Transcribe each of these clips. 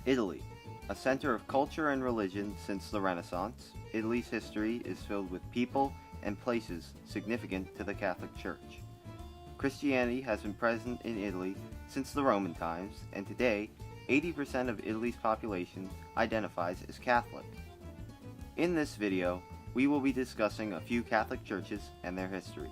Italy, a center of culture and religion since the Renaissance, Italy's history is filled with people and places significant to the Catholic Church. Christianity has been present in Italy since the Roman times, and today, 80% of Italy's population identifies as Catholic. In this video, we will be discussing a few Catholic churches and their history.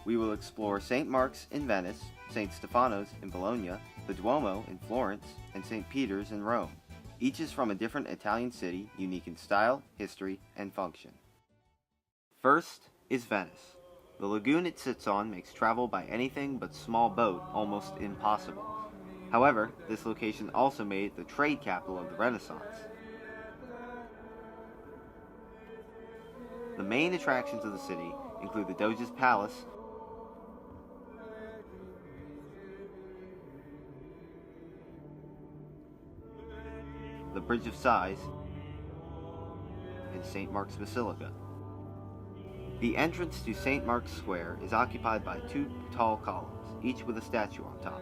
We will explore St. Mark's in Venice, St. Stefano's in Bologna, the Duomo in Florence, and St. Peter's in Rome. Each is from a different Italian city, unique in style, history, and function. First is Venice. The lagoon it sits on makes travel by anything but small boat almost impossible. However, this location also made it the trade capital of the Renaissance. The main attractions of the city include the Doge's Palace, the Bridge of Sighs, and St. Mark's Basilica. The entrance to St. Mark's Square is occupied by two tall columns, each with a statue on top.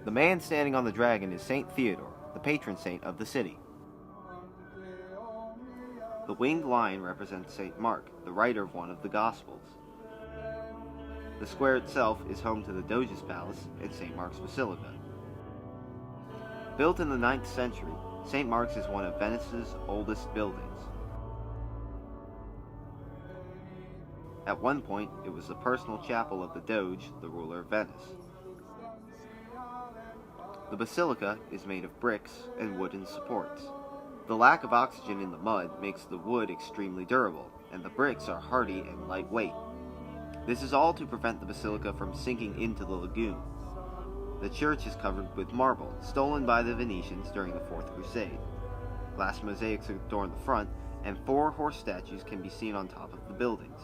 The man standing on the dragon is St. Theodore, the patron saint of the city. The winged lion represents St. Mark, the writer of one of the Gospels. The square itself is home to the Doge's Palace and St. Mark's Basilica. Built in the 9th century, St. Mark's is one of Venice's oldest buildings. At one point, it was the personal chapel of the Doge, the ruler of Venice. The basilica is made of bricks and wooden supports. The lack of oxygen in the mud makes the wood extremely durable, and the bricks are hardy and lightweight. This is all to prevent the basilica from sinking into the lagoon. The church is covered with marble, stolen by the Venetians during the Fourth Crusade. Glass mosaics adorn the front, and 4 horse statues can be seen on top of the buildings.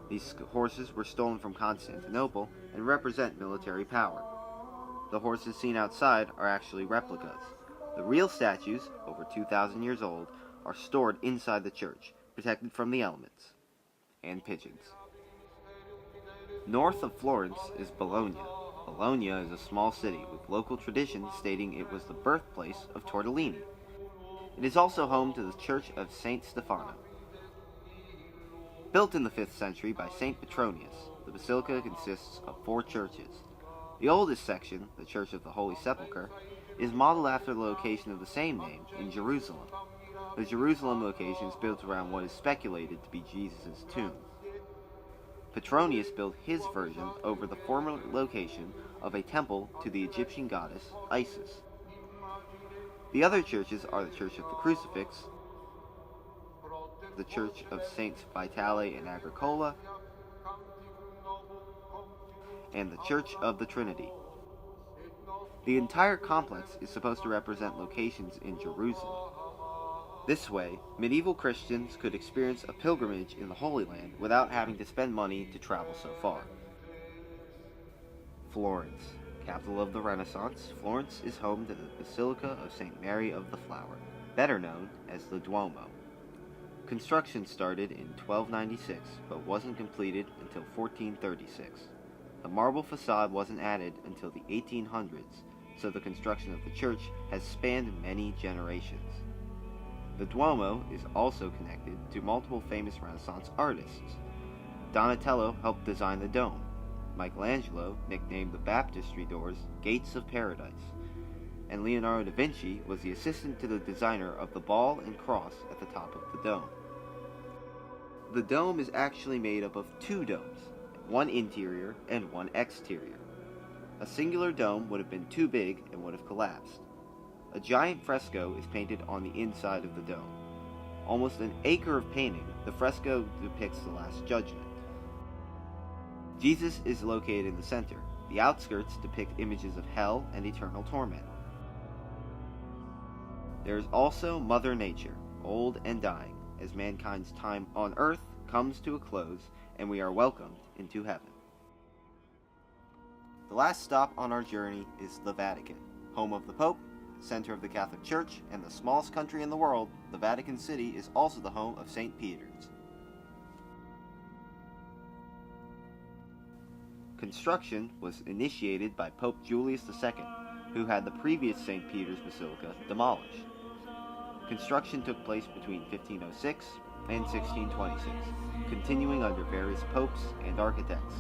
These horses were stolen from Constantinople and represent military power. The horses seen outside are actually replicas. The real statues, over 2,000 years old, are stored inside the church, protected from the elements and pigeons. North of Florence is Bologna. Bologna is a small city with local tradition stating it was the birthplace of tortellini. It is also home to the Church of St. Stefano. Built in the 5th century by St. Petronius, the basilica consists of 4 churches. The oldest section, the Church of the Holy Sepulchre, is modeled after the location of the same name in Jerusalem. The Jerusalem location is built around what is speculated to be Jesus' tomb. Petronius built his version over the former location of a temple to the Egyptian goddess Isis. The other churches are the Church of the Crucifix, the Church of Saints Vitale and Agricola, and the Church of the Trinity. The entire complex is supposed to represent locations in Jerusalem. This way, medieval Christians could experience a pilgrimage in the Holy Land without having to spend money to travel so far. Florence, capital of the Renaissance, Florence is home to the Basilica of St. Mary of the Flower, better known as the Duomo. Construction started in 1296, but wasn't completed until 1436. The marble facade wasn't added until the 1800s, so the construction of the church has spanned many generations. The Duomo is also connected to multiple famous Renaissance artists. Donatello helped design the dome. Michelangelo nicknamed the baptistry doors Gates of Paradise, and Leonardo da Vinci was the assistant to the designer of the ball and cross at the top of the dome. The dome is actually made up of 2 domes, one interior and one exterior. A singular dome would have been too big and would have collapsed. A giant fresco is painted on the inside of the dome. Almost an acre of painting, the fresco depicts the Last Judgment. Jesus is located in the center. The outskirts depict images of hell and eternal torment. There is also Mother Nature, old and dying, as mankind's time on earth comes to a close and we are welcomed into heaven. The last stop on our journey is the Vatican, home of the Pope, center of the Catholic Church, and the smallest country in the world. The Vatican City is also the home of St. Peter's. Construction was initiated by Pope Julius II. who had the previous St. Peter's Basilica demolished. Construction took place between 1506 and 1626, continuing under various popes and architects.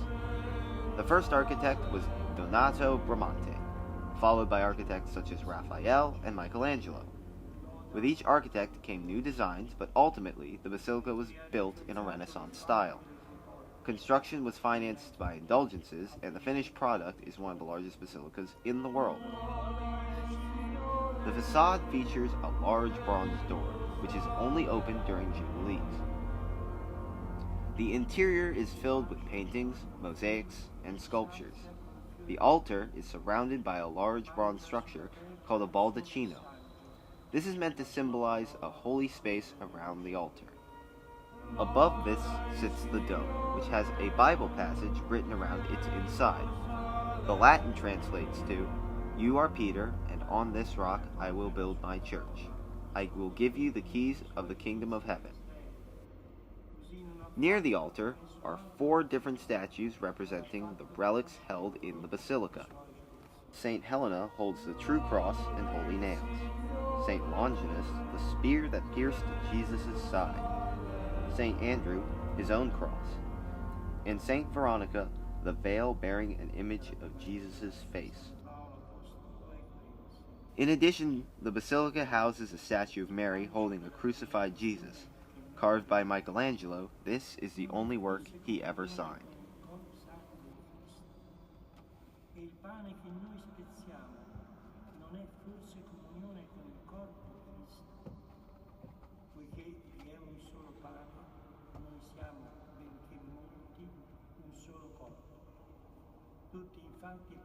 The first architect was Donato Bramante, followed by architects such as Raphael and Michelangelo. With each architect came new designs, but ultimately the basilica was built in a Renaissance style. Construction was financed by indulgences, and the finished product is one of the largest basilicas in the world. The facade features a large bronze door, which is only open during Jubilees. The interior is filled with paintings, mosaics, and sculptures. The altar is surrounded by a large bronze structure called a baldacchino. This is meant to symbolize a holy space around the altar. Above this sits the dome, which has a Bible passage written around its inside. The Latin translates to, "You are Peter, and on this rock I will build my church. I will give you the keys of the kingdom of heaven." Near the altar are 4 different statues representing the relics held in the basilica. St. Helena holds the true cross and holy nails. St. Longinus, the spear that pierced Jesus' side. St. Andrew, his own cross. And St. Veronica, the veil bearing an image of Jesus' face. In addition, the basilica houses a statue of Mary holding a crucified Jesus. Carved by Michelangelo, this is the only work he ever signed. Il pane che noi spezziamo non è forse comunione con il corpo di Cristo? Poiché vi è un solo pane, noi siamo, benché molti, un solo corpo. Tutti infatti